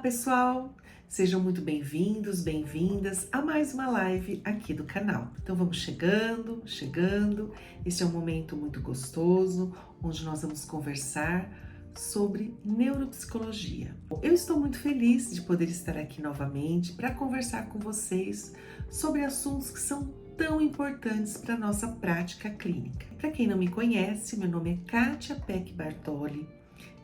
Pessoal! Sejam muito bem-vindos, bem-vindas a mais uma live aqui do canal. Então vamos chegando. Esse é um momento muito gostoso, onde nós vamos conversar sobre neuropsicologia. Eu estou muito feliz de poder estar aqui novamente para conversar com vocês sobre assuntos que são tão importantes para a nossa prática clínica. Para quem não me conhece, meu nome é Kátia Peck Bartoli.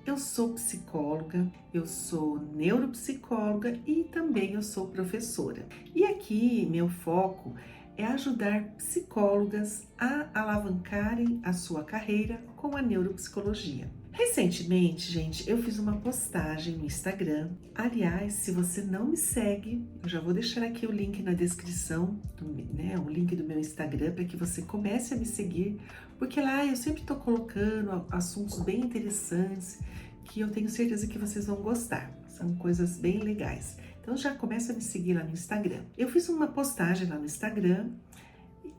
Eu sou psicóloga, eu sou neuropsicóloga e também eu sou professora. E aqui meu foco é ajudar psicólogas a alavancarem a sua carreira com a neuropsicologia. Recentemente, gente, eu fiz uma postagem no Instagram. Aliás, se você não me segue, eu já vou deixar aqui o link na descrição, o link do meu Instagram, para que você comece a me seguir, porque lá eu sempre estou colocando assuntos bem interessantes que eu tenho certeza que vocês vão gostar. São coisas bem legais. Então já começa a me seguir lá no Instagram. Eu fiz uma postagem lá no Instagram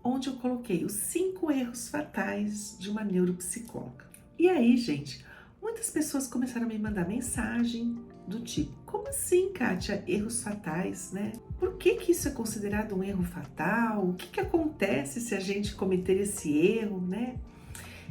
onde eu coloquei os 5 erros fatais de uma neuropsicóloga. E aí, gente, muitas pessoas começaram a me mandar mensagem do tipo: como assim, Kátia, erros fatais, né? Por que isso é considerado um erro fatal? O que acontece se a gente cometer esse erro, né?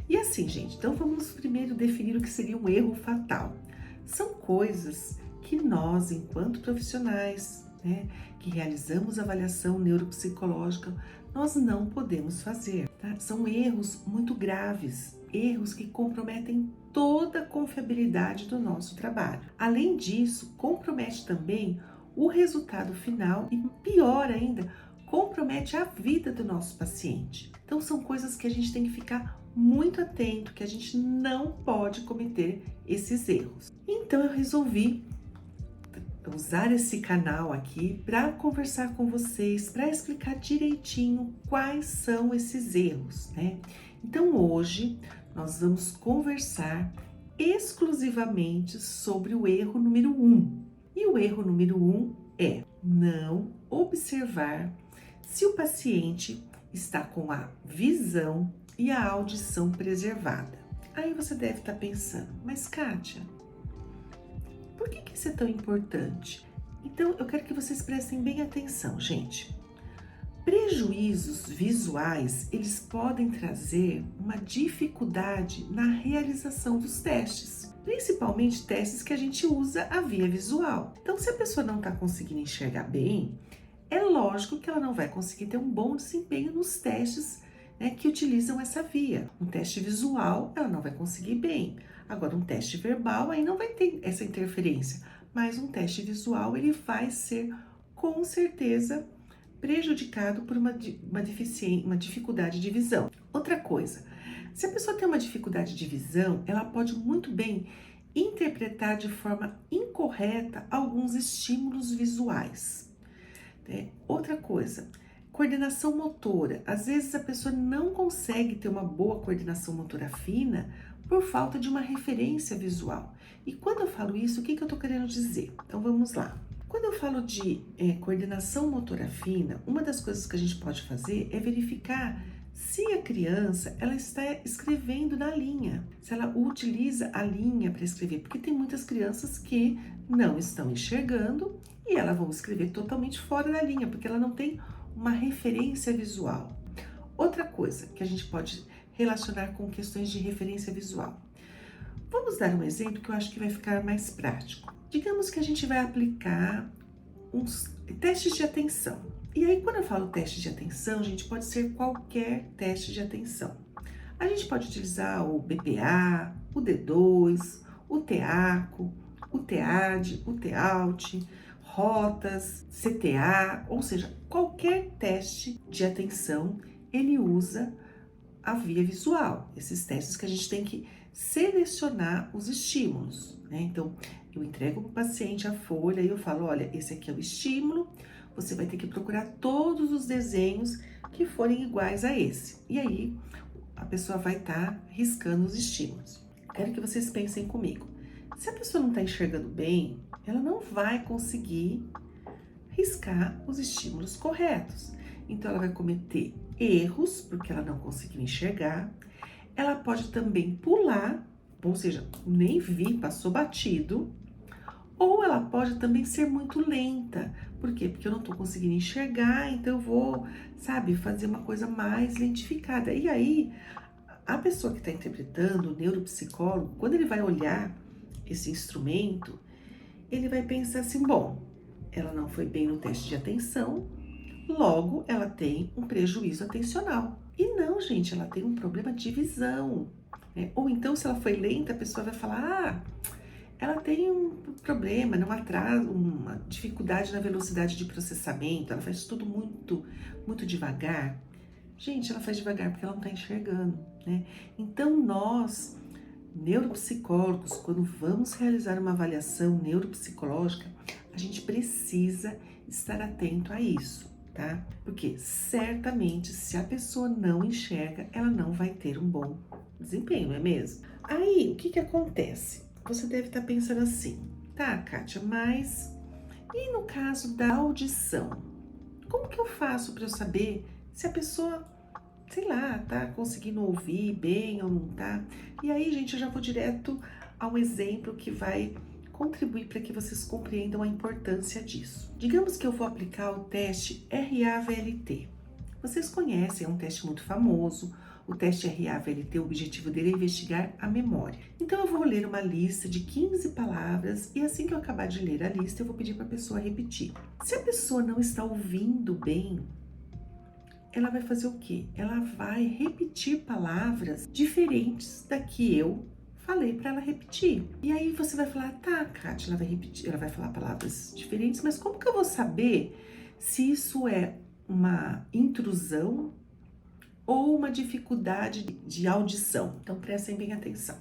E assim, gente, então vamos primeiro definir o que seria um erro fatal. São coisas que nós, enquanto profissionais, né, que realizamos avaliação neuropsicológica, nós não podemos fazer, tá? São erros muito graves, erros que comprometem toda a confiabilidade do nosso trabalho. Além disso, compromete também o resultado final e, pior ainda, compromete a vida do nosso paciente. Então são coisas que a gente tem que ficar muito atento, que a gente não pode cometer esses erros. Então eu resolvi usar esse canal aqui para conversar com vocês, para explicar direitinho quais são esses erros, né? Então hoje nós vamos conversar exclusivamente sobre o erro número 1. E o erro número 1 é não observar se o paciente está com a visão e a audição preservada. Aí você deve estar pensando, mas Kátia, por que isso é tão importante? Então eu quero que vocês prestem bem atenção, gente. Prejuízos visuais, eles podem trazer uma dificuldade na realização dos testes, principalmente testes que a gente usa a via visual. Então, se a pessoa não está conseguindo enxergar bem, é lógico que ela não vai conseguir ter um bom desempenho nos testes, né, que utilizam essa via. Um teste visual, ela não vai conseguir bem. Agora, um teste verbal, aí não vai ter essa interferência. Mas um teste visual, ele vai ser, com certeza, prejudicado por uma dificuldade de visão. Outra coisa, se a pessoa tem uma dificuldade de visão, ela pode muito bem interpretar de forma incorreta alguns estímulos visuais. Outra coisa, coordenação motora. Às vezes a pessoa não consegue ter uma boa coordenação motora fina por falta de uma referência visual. E quando eu falo isso, o que eu estou querendo dizer? Então vamos lá. Quando eu falo de coordenação motora fina, uma das coisas que a gente pode fazer é verificar se a criança ela está escrevendo na linha, se ela utiliza a linha para escrever, porque tem muitas crianças que não estão enxergando e elas vão escrever totalmente fora da linha, porque ela não tem uma referência visual. Outra coisa que a gente pode relacionar com questões de referência visual. Vamos dar um exemplo que eu acho que vai ficar mais prático. Digamos que a gente vai aplicar uns testes de atenção. E aí, quando eu falo teste de atenção, gente, pode ser qualquer teste de atenção. A gente pode utilizar o BPA, o D2, o TEACO, o TEAD, o TEALT, rotas, CTA, ou seja, qualquer teste de atenção, ele usa a via visual. Esses testes que a gente tem que selecionar os estímulos, né? Então, eu entrego para o paciente a folha e eu falo, olha, esse aqui é o estímulo, você vai ter que procurar todos os desenhos que forem iguais a esse. E aí, a pessoa vai estar riscando os estímulos. Quero que vocês pensem comigo. Se a pessoa não está enxergando bem, ela não vai conseguir riscar os estímulos corretos. Então, ela vai cometer erros, porque ela não conseguiu enxergar. Ela pode também pular, ou seja, nem vi, passou batido. Ou ela pode também ser muito lenta. Por quê? Porque eu não estou conseguindo enxergar, então eu vou, sabe, fazer uma coisa mais lentificada. E aí, a pessoa que está interpretando, o neuropsicólogo, quando ele vai olhar esse instrumento, ele vai pensar assim, bom, ela não foi bem no teste de atenção, logo ela tem um prejuízo atencional. E não, gente, ela tem um problema de visão, né? Ou então, se ela foi lenta, a pessoa vai falar, ela tem um problema, um atraso, uma dificuldade na velocidade de processamento, ela faz tudo muito devagar. Gente, ela faz devagar porque ela não está enxergando, né? Então, nós, neuropsicólogos, quando vamos realizar uma avaliação neuropsicológica, a gente precisa estar atento a isso, tá? Porque certamente, se a pessoa não enxerga, ela não vai ter um bom desempenho, não é mesmo? Aí, o que que acontece? Você deve estar pensando assim, tá, Kátia, mas e no caso da audição? Como que eu faço para eu saber se a pessoa, sei lá, tá conseguindo ouvir bem ou não tá? E aí, gente, eu já vou direto a um exemplo que vai contribuir para que vocês compreendam a importância disso. Digamos que eu vou aplicar o teste RAVLT. Vocês conhecem, é um teste muito famoso. O teste RAVLT, o objetivo dele é investigar a memória. Então eu vou ler uma lista de 15 palavras e assim que eu acabar de ler a lista, eu vou pedir para a pessoa repetir. Se a pessoa não está ouvindo bem, ela vai fazer o quê? Ela vai repetir palavras diferentes da que eu falei para ela repetir. E aí você vai falar, tá, Kátia, ela vai repetir, ela vai falar palavras diferentes, mas como que eu vou saber se isso é uma intrusão ou uma dificuldade de audição? Então prestem bem atenção,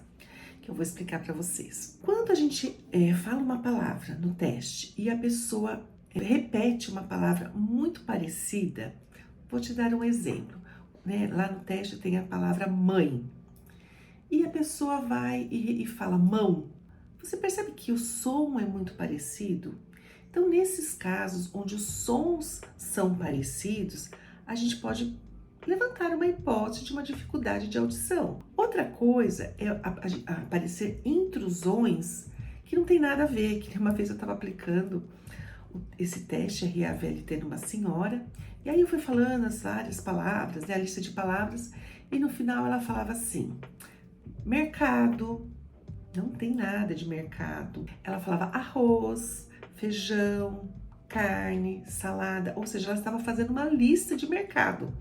que eu vou explicar para vocês. Quando a gente fala uma palavra no teste e a pessoa repete uma palavra muito parecida, vou te dar um exemplo, né? Lá no teste tem a palavra mãe e a pessoa vai e fala mão. Você percebe que o som é muito parecido? Então, nesses casos onde os sons são parecidos, a gente pode levantar uma hipótese de uma dificuldade de audição. Outra coisa é aparecer intrusões que não tem nada a ver, que uma vez eu estava aplicando esse teste RAVLT numa senhora, e aí eu fui falando as várias palavras, né, a lista de palavras, e no final ela falava assim, mercado, não tem nada de mercado. Ela falava arroz, feijão, carne, salada, ou seja, ela estava fazendo uma lista de mercado.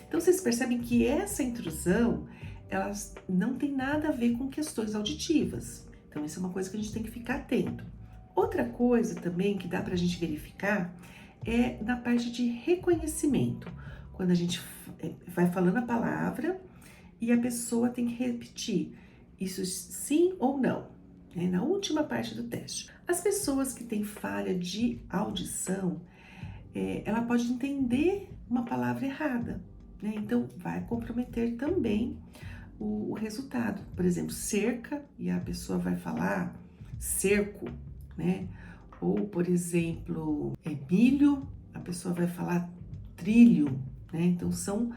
Então vocês percebem que essa intrusão, ela não tem nada a ver com questões auditivas. Então isso é uma coisa que a gente tem que ficar atento. Outra coisa também que dá para a gente verificar é na parte de reconhecimento. Quando a gente vai falando a palavra e a pessoa tem que repetir isso sim ou não, né? Na última parte do teste. As pessoas que têm falha de audição, ela pode entender uma palavra errada, né? Então vai comprometer também o resultado. Por exemplo, cerca e a pessoa vai falar cerco, né? Ou, por exemplo, milho, a pessoa vai falar trilho, né? Então são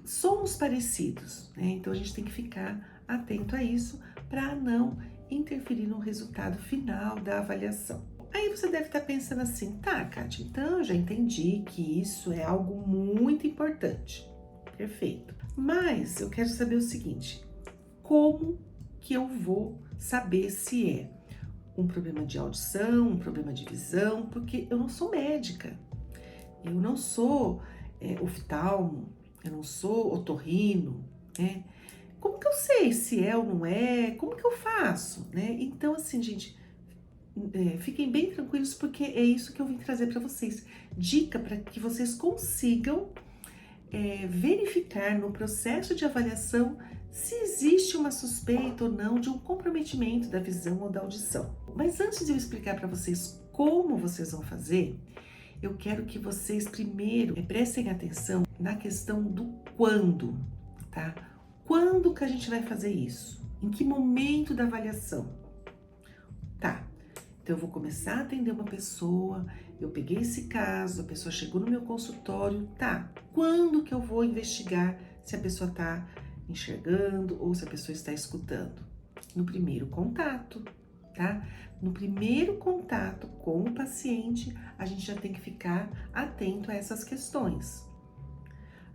sons parecidos, né? Então a gente tem que ficar atento a isso para não interferir no resultado final da avaliação. Aí você deve estar pensando assim, tá, Kátia, então eu já entendi que isso é algo muito importante. Perfeito. Mas eu quero saber o seguinte, como que eu vou saber se é um problema de audição, um problema de visão, porque eu não sou médica, eu não sou oftalmo, eu não sou otorrino, né? Como que eu sei se é ou não é? Como que eu faço, né? Então, assim, gente, fiquem bem tranquilos porque é isso que eu vim trazer para vocês. Dica para que vocês consigam verificar no processo de avaliação se existe uma suspeita ou não de um comprometimento da visão ou da audição. Mas antes de eu explicar para vocês como vocês vão fazer, eu quero que vocês primeiro prestem atenção na questão do quando, tá? Quando que a gente vai fazer isso? Em que momento da avaliação? Tá, então eu vou começar a atender uma pessoa, eu peguei esse caso, a pessoa chegou no meu consultório, tá? Quando que eu vou investigar se a pessoa tá enxergando ou se a pessoa está escutando? No primeiro contato, tá? No primeiro contato com o paciente, a gente já tem que ficar atento a essas questões.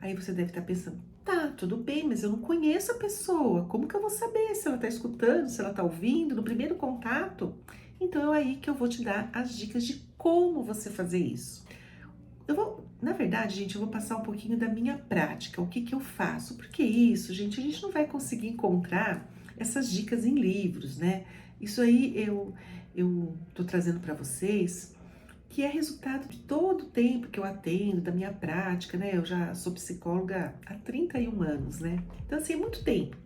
Aí você deve estar pensando, tá, tudo bem, mas eu não conheço a pessoa, como que eu vou saber se ela tá escutando, se ela tá ouvindo no primeiro contato? Então é aí que eu vou te dar as dicas de como você fazer isso. Na verdade, gente, eu vou passar um pouquinho da minha prática, o que que eu faço, porque isso, gente, a gente não vai conseguir encontrar essas dicas em livros, né? Isso aí eu tô trazendo para vocês, que é resultado de todo o tempo que eu atendo, da minha prática, né? Eu já sou psicóloga há 31 anos, né? Então, assim, é muito tempo.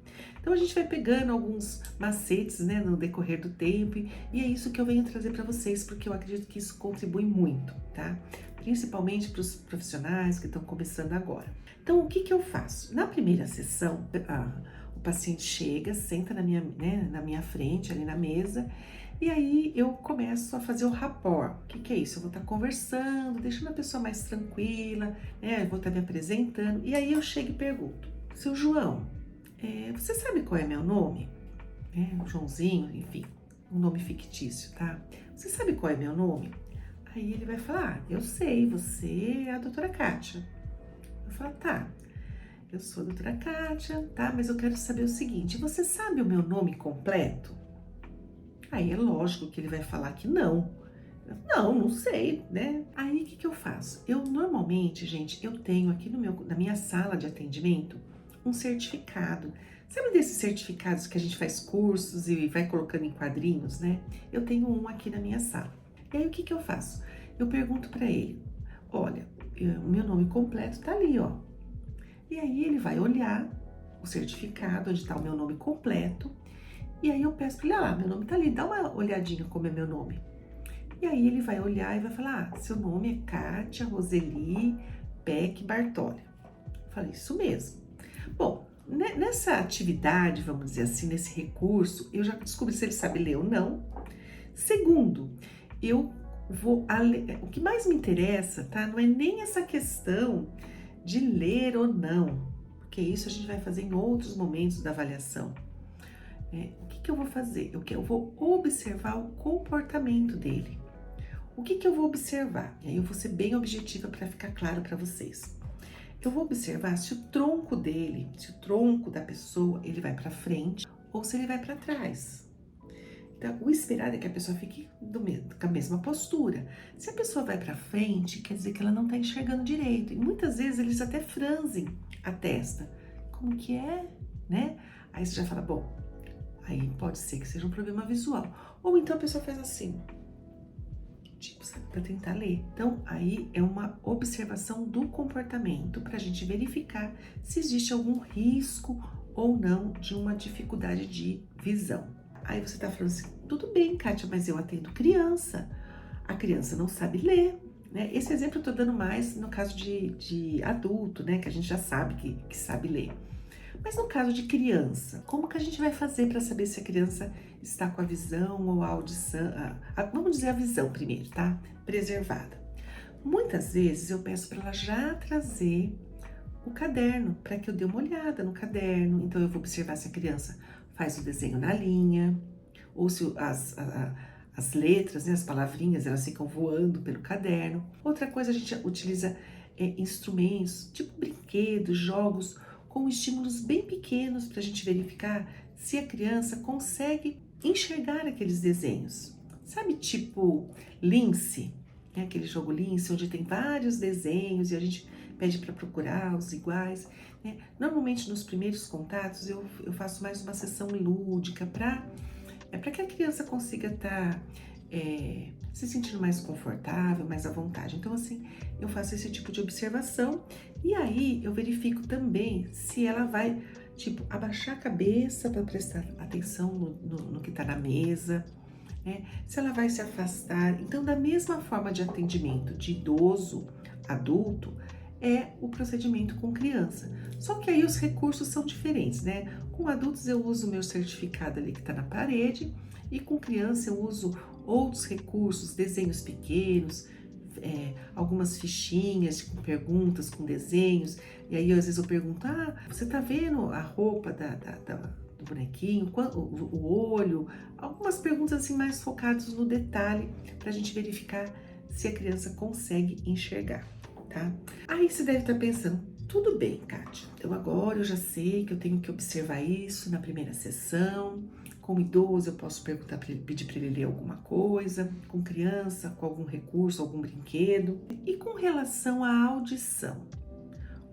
Então, a gente vai pegando alguns macetes, né, no decorrer do tempo, e é isso que eu venho trazer para vocês, porque eu acredito que isso contribui muito, tá? Principalmente para os profissionais que estão começando agora. Então, o que que eu faço? Na primeira sessão, o paciente chega, senta na minha frente, ali na mesa, e aí eu começo a fazer o rapport. O que que é isso? Eu vou estar conversando, deixando a pessoa mais tranquila, né? Eu vou estar me apresentando, e aí eu chego e pergunto, seu João, você sabe qual é meu nome? Joãozinho, enfim, um nome fictício, tá? Você sabe qual é meu nome? Aí ele vai falar, eu sei, você é a doutora Kátia. Eu falo, tá, eu sou a doutora Kátia, tá? Mas eu quero saber o seguinte, você sabe o meu nome completo? Aí é lógico que ele vai falar que não. Não sei, né? Aí o que que eu faço? Eu normalmente, gente, eu tenho aqui na minha sala de atendimento um certificado. Sabe desses certificados que a gente faz cursos e vai colocando em quadrinhos, né? Eu tenho um aqui na minha sala. E aí o que que eu faço? Eu pergunto para ele, olha, o meu nome completo tá ali, ó. E aí ele vai olhar o certificado onde tá o meu nome completo. E aí eu peço para ele, meu nome tá ali, dá uma olhadinha como é meu nome. E aí ele vai olhar e vai falar, seu nome é Kátia Roseli Peck Bartoli. Eu falei, isso mesmo. Bom, nessa atividade, vamos dizer assim, nesse recurso, eu já descobri se ele sabe ler ou não. Segundo, o que mais me interessa, tá? Não é nem essa questão de ler ou não, porque isso a gente vai fazer em outros momentos da avaliação. O que que eu vou fazer? Eu vou observar o comportamento dele. O que que eu vou observar? E aí eu vou ser bem objetiva para ficar claro para vocês. Eu vou observar se o tronco dele, se o tronco da pessoa, ele vai para frente ou se ele vai para trás. Então, o esperado é que a pessoa fique com a mesma postura. Se a pessoa vai para frente, quer dizer que ela não está enxergando direito. E muitas vezes eles até franzem a testa. Como que é, né? Aí você já fala, bom, aí pode ser que seja um problema visual. Ou então a pessoa faz assim, tipo, sabe, para tentar ler. Então, aí é uma observação do comportamento para a gente verificar se existe algum risco ou não de uma dificuldade de visão. Aí você tá falando assim, tudo bem, Kátia, mas eu atendo criança. A criança não sabe ler, né? Esse exemplo eu tô dando mais no caso de adulto, né? Que a gente já sabe que sabe ler. Mas no caso de criança, como que a gente vai fazer para saber se a criança está com a visão ou a audição, vamos dizer a visão primeiro, tá? Preservada. Muitas vezes eu peço para ela já trazer o caderno, para que eu dê uma olhada no caderno. Então eu vou observar se a criança faz o desenho na linha, ou se as letras, né, as palavrinhas, elas ficam voando pelo caderno. Outra coisa, a gente utiliza instrumentos, tipo brinquedos, jogos, com estímulos bem pequenos para a gente verificar se a criança consegue enxergar aqueles desenhos. Sabe, tipo Lince, né? Aquele jogo Lince, onde tem vários desenhos e a gente pede para procurar os iguais. Né? Normalmente, nos primeiros contatos, eu faço mais uma sessão lúdica para que a criança consiga estar se sentindo mais confortável, mais à vontade. Então, assim, eu faço esse tipo de observação e aí eu verifico também se ela vai, tipo, abaixar a cabeça para prestar atenção no que está na mesa, né? Se ela vai se afastar. Então, da mesma forma de atendimento de idoso, adulto, é o procedimento com criança. Só que aí os recursos são diferentes, né? Com adultos eu uso o meu certificado ali que está na parede e com criança eu uso outros recursos, desenhos pequenos, algumas fichinhas com perguntas, com desenhos. E aí às vezes eu pergunto, você tá vendo a roupa do bonequinho, o olho, algumas perguntas assim mais focadas no detalhe para a gente verificar se a criança consegue enxergar, tá? Aí você deve estar pensando, tudo bem, Kátia, então agora eu já sei que eu tenho que observar isso na primeira sessão. Com idoso eu posso perguntar para ele, pedir para ele ler alguma coisa, com criança, com algum recurso, algum brinquedo. E com relação à audição,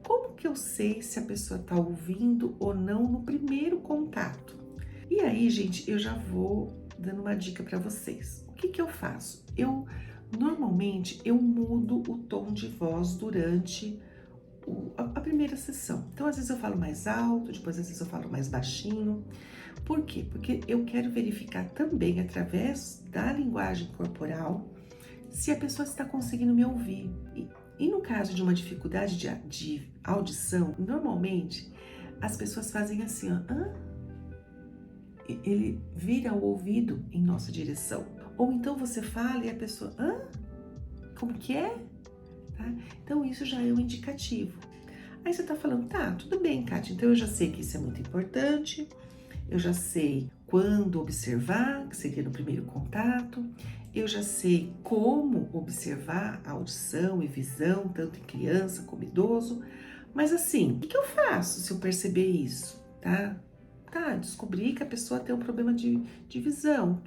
como que eu sei se a pessoa está ouvindo ou não no primeiro contato? E aí, gente, eu já vou dando uma dica para vocês. O que que eu faço? Normalmente eu mudo o tom de voz durante a primeira sessão. Então, às vezes eu falo mais alto, depois às vezes eu falo mais baixinho. Por quê? Porque eu quero verificar também, através da linguagem corporal, se a pessoa está conseguindo me ouvir. E no caso de uma dificuldade de audição, normalmente as pessoas fazem assim, ó, ele vira o ouvido em nossa direção. Ou então você fala e a pessoa, como que é? Tá? Então isso já é um indicativo. Aí você tá falando, tá, tudo bem, Kátia, então eu já sei que isso é muito importante, eu já sei quando observar, que seria no primeiro contato, eu já sei como observar a audição e visão, tanto em criança como idoso, mas assim, o que eu faço se eu perceber isso, tá? Tá, descobri que a pessoa tem um problema de visão.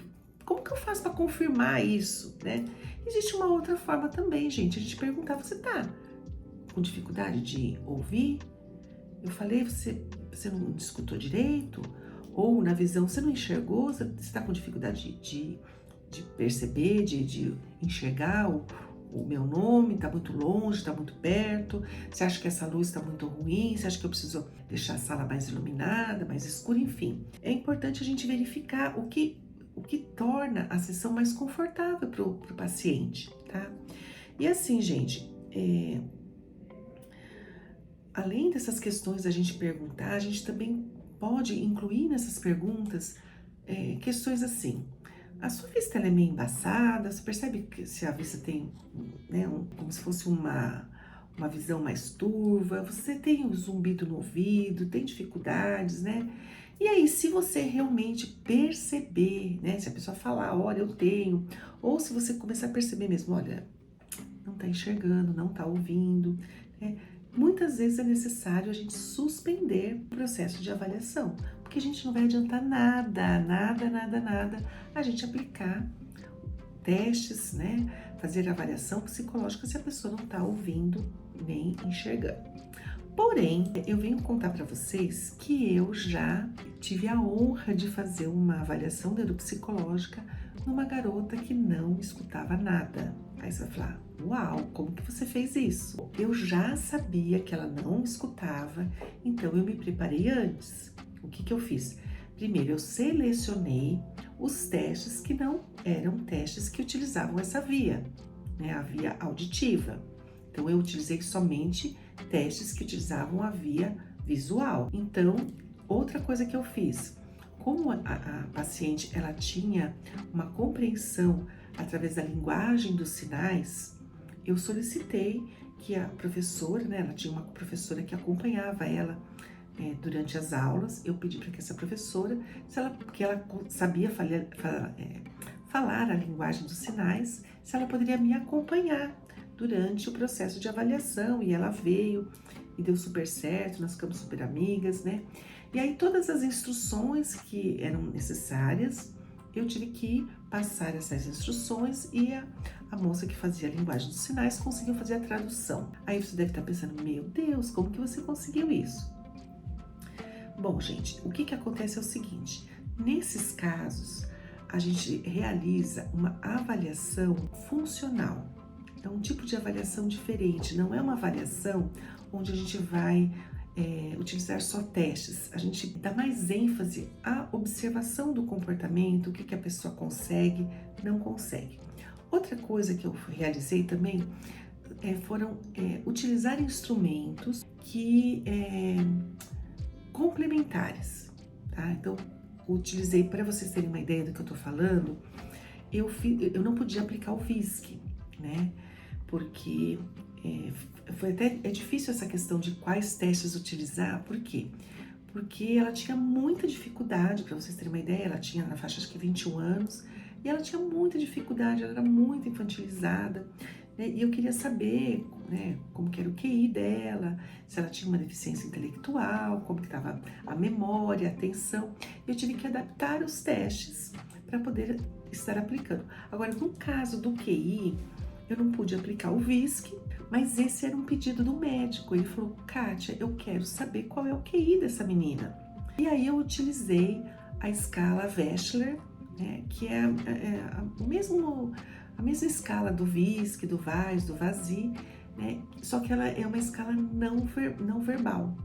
Como que eu faço para confirmar isso, né? Existe uma outra forma também, gente, a gente perguntar, você tá com dificuldade de ouvir? Eu falei, você não escutou direito? Ou na visão, você não enxergou? Você está com dificuldade de perceber, de enxergar o meu nome? Está muito longe, está muito perto? Você acha que essa luz está muito ruim? Você acha que eu preciso deixar a sala mais iluminada, mais escura? Enfim, é importante a gente verificar o que torna a sessão mais confortável para o paciente, tá? E assim, gente, além dessas questões da gente perguntar, a gente também pode incluir nessas perguntas questões assim. A sua vista ela é meio embaçada, você percebe que se a vista tem, né, como se fosse uma visão mais turva, você tem um zumbido no ouvido, tem dificuldades, né? E aí, se você realmente perceber, né, se a pessoa falar, olha, eu tenho, ou se você começar a perceber mesmo, olha, não tá enxergando, não tá ouvindo, né? Muitas vezes é necessário a gente suspender o processo de avaliação, porque a gente não vai adiantar nada a gente aplicar testes, né? Fazer avaliação psicológica se a pessoa não está ouvindo nem enxergando. Porém, eu venho contar para vocês que eu já tive a honra de fazer uma avaliação neuropsicológica numa garota que não escutava nada. Aí você vai falar, uau, como que você fez isso? Eu já sabia que ela não escutava, então eu me preparei antes. O que eu fiz? Primeiro, eu selecionei os testes que não eram testes que utilizavam essa via, né, a via auditiva. Então, eu utilizei somente testes que utilizavam a via visual. Então, outra coisa que eu fiz, como a paciente ela tinha uma compreensão através da linguagem dos sinais, eu solicitei que a professora, né, ela tinha uma professora que acompanhava ela durante as aulas. Eu pedi para que essa professora, porque ela sabia falar a linguagem dos sinais, se ela poderia me acompanhar durante o processo de avaliação, e ela veio e deu super certo, nós ficamos super amigas, né? E aí todas as instruções que eram necessárias, eu tive que passar essas instruções e a moça que fazia a linguagem dos sinais conseguiu fazer a tradução. Aí você deve estar pensando, meu Deus, como que você conseguiu isso? Bom, gente, o que acontece é o seguinte, nesses casos, a gente realiza uma avaliação funcional. Então, um tipo de avaliação diferente, não é uma avaliação onde a gente vai utilizar só testes. A gente dá mais ênfase à observação do comportamento, o que a pessoa consegue, não consegue. Outra coisa que eu realizei também foram utilizar instrumentos que complementares, tá? Então, utilizei, para vocês terem uma ideia do que eu tô falando, eu não podia aplicar o VISC, né? Porque foi até difícil essa questão de quais testes utilizar. Por quê? porque ela tinha muita dificuldade, para vocês terem uma ideia, ela tinha na faixa acho que 21 anos, e ela tinha muita dificuldade, ela era muito infantilizada, né? E eu queria saber, né, como que era o QI dela, se ela tinha uma deficiência intelectual, como que estava a memória, a atenção. Eu tive que adaptar os testes para poder estar aplicando. Agora, no caso do QI, eu não pude aplicar o VISC, mas esse era um pedido do médico. Ele falou, Kátia, eu quero saber qual é o QI dessa menina. E aí eu utilizei a escala Wechsler, né, que é a mesma escala do VISC, do VAIS, do VASI, né, só que ela é uma escala não verbal.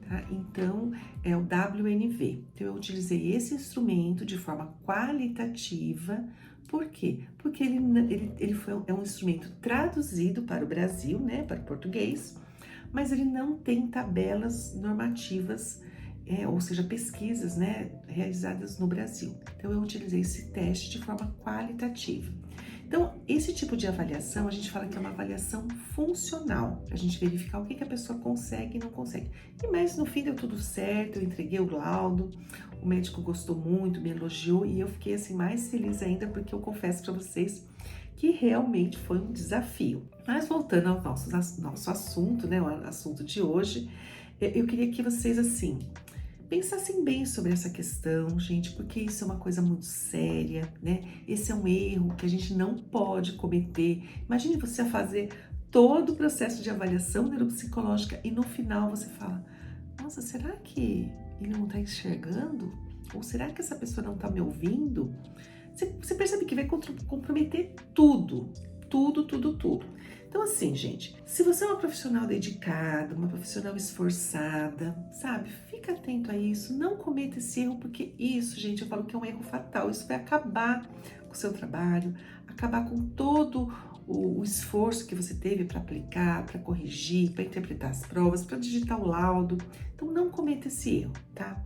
Tá? Então, é o WNV. Então, eu utilizei esse instrumento de forma qualitativa. Por quê? Porque é um instrumento traduzido para o Brasil, né, para o português, mas ele não tem tabelas normativas, ou seja, pesquisas, né, realizadas no Brasil. Então, eu utilizei esse teste de forma qualitativa. Então, esse tipo de avaliação, a gente fala que é uma avaliação funcional, para a gente verificar o que a pessoa consegue e não consegue. Mas no fim deu tudo certo, eu entreguei o laudo, o médico gostou muito, me elogiou e eu fiquei assim mais feliz ainda porque eu confesso para vocês que realmente foi um desafio. Mas voltando ao nosso assunto, né, o assunto de hoje, eu queria que vocês assim pensassem bem sobre essa questão, gente, porque isso é uma coisa muito séria, né? Esse é um erro que a gente não pode cometer. Imagine você fazer todo o processo de avaliação neuropsicológica e no final você fala, nossa, será que ele não está enxergando? Ou será que essa pessoa não está me ouvindo? Você percebe que vai comprometer tudo, tudo. Então assim, gente, se você é uma profissional dedicada, uma profissional esforçada, sabe, fica atento a isso, não cometa esse erro, porque isso, gente, eu falo que é um erro fatal, isso vai acabar com o seu trabalho, acabar com todo o esforço que você teve para aplicar, para corrigir, para interpretar as provas, para digitar o laudo. Então não cometa esse erro, tá?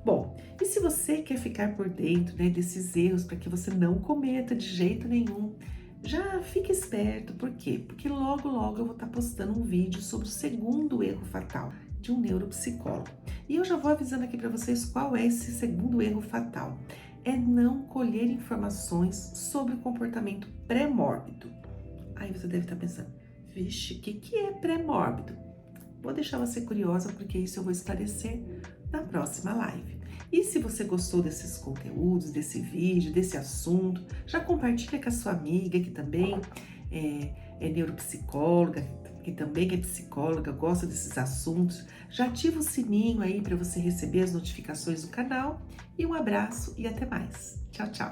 Bom, e se você quer ficar por dentro, né, desses erros para que você não cometa de jeito nenhum, já fique esperto, por quê? Porque logo eu vou estar postando um vídeo sobre o segundo erro fatal de um neuropsicólogo. E eu já vou avisando aqui para vocês qual é esse segundo erro fatal. É não colher informações sobre o comportamento pré-mórbido. Aí você deve estar pensando, vixe, o que é pré-mórbido? Vou deixar você curiosa porque isso eu vou esclarecer na próxima live. E se você gostou desses conteúdos, desse vídeo, desse assunto, já compartilha com a sua amiga que também é neuropsicóloga, que também é psicóloga, gosta desses assuntos. Já ativa o sininho aí para você receber as notificações do canal. E um abraço e até mais. Tchau, tchau.